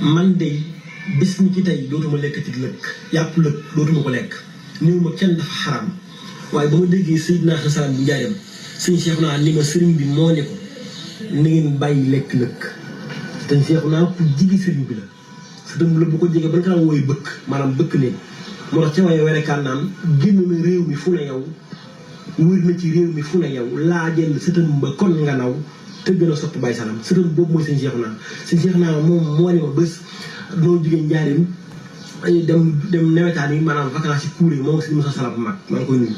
man de bis ni ki tey dootuma lekkati lëkk yàpp lëkk dootuma ko lekk néew ma kenn dafa xaram waaye ba ma déggee Seydina Xasan bu Njaareem sëñ Cheikh naa ni ma sëriñ bi moo ne ko na ngeen bàyyi lekk lëkk te Cheikh naa ku jigi sëriñ bi la sëriñ la bu ko jege ba nga xam wooyu bëkk maanaam bëkk ne moo tax ca waaye werekaan naan génn na réew mi fu ne yow wër na ci réew mi fu ne yow laajeel sëtëm ba kon nga naw te gën a sotti Baye Salam sëtëm boobu mooy sëñ Cheikh naa moom moo ne ma bés noo jigéen Njaareem dem nawetaan yi maanaam vacances yi kuure moom sëñ Moussa Salam bu mag maa ngi koy nuyu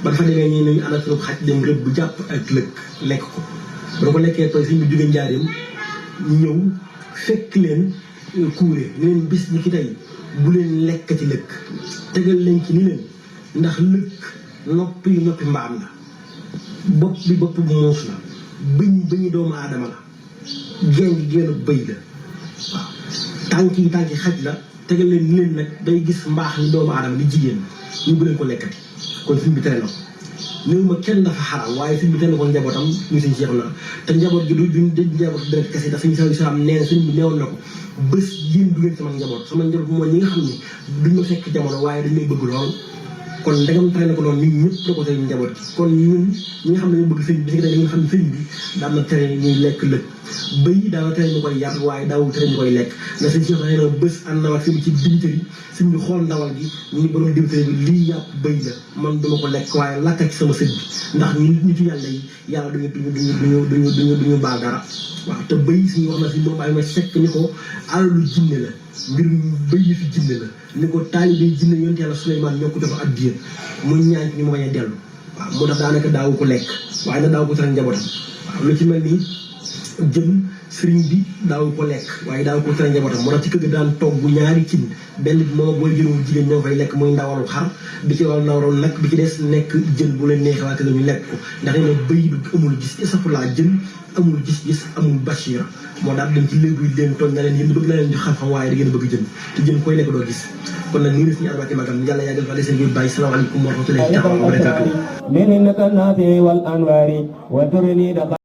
ba dafa demee ñu nañu ànd ak xaj dem rëbb bu jàpp ak lëkk lekk ko ba ko lekkee pare sëñ bi jógee Njaareem ñëw fekk leen kuure ñu leen bis ñi ki tey bu leen lekk ci lëkk tegal leen ci ni leen ndax lëkk noppi mbaam la bopp bi bopp bu muus la bëñi doomu aadama la génn génn bëy la waaw tànki xaj la tegal leen ni leen nag day gis mbaax ni doomu aadama di jigéen ñu bu leen ko lekkati kon suñ bi tere na ko néew ma kenn dafa xaram waaye suñ bi tere na ko njabootam muy sëñ Cheikh na te njaboot gi duñ njaboot deret kese dafa ñu saw salaam nee na sëñ bi neewoon na ko bés yéen du ngeen sama njaboot mooy ñi nga xam ne duñ ma fekk jamono waaye dañ may bëgg lool kon ndegam tere na ko noonu ñun ñëpp da ko tere njaboot gi kon ñun ñi nga xam ne ñu bëgg sëñ bi bis nga tey nga xam ne sëñ bi daan na tere ñuy lekk lëkk bëy daana tere ñu koy yar waaye daawul tere ñu koy lekk ndax sëñ Cheikh nee na bés ànd na wax fi ci dibiteri sëñ bi xool ndawal gi ñu borom dibiteri bi lii yàpp bëy la man duma ko lekk waaye lakka ci sama sët bi ndax ñu nitu yàlla yi yàlla duñu baal dara waaw te bëy suñu wax na si moom bàyyi ma sekk ni ko alalu jinne la mbir bëy yi fi jinne la ni ko taalibe jinne yonent yàlla Suleymaan ñoo ko jox addiya muy ñaan ñu mu bañ a dellu waaw moo tax daanaka daawu ko lekk waaye na daaw ko tere njabootam waaw lu ci mel ni jën sëriñ bi daawu ko lekk waaye daaw ko tere njabootam moo tax ci kër ga daan togg bu ñaari cin benn bi moom ak booy jënu jigéen ñoo fay lekk muy ndawalu xar bi ci wàllu ndawalu nag bi ci des nekk jën bu leen neexee waa kër ñu lekk ko ndax nee na bëy bi amul gis isafulaa jën amul gis-gis amul bachira moo daal dem ci léegi leen toog na leen yéen bëgg na leen di xam-xam waaye da ngeen bëgg jën te jën koy lekk doo gis kon nag nii la suñu armaki magam yàlla yàggal fa seen biir bàyyi salaamaaleykum wa rahmatullahi wa barakatuh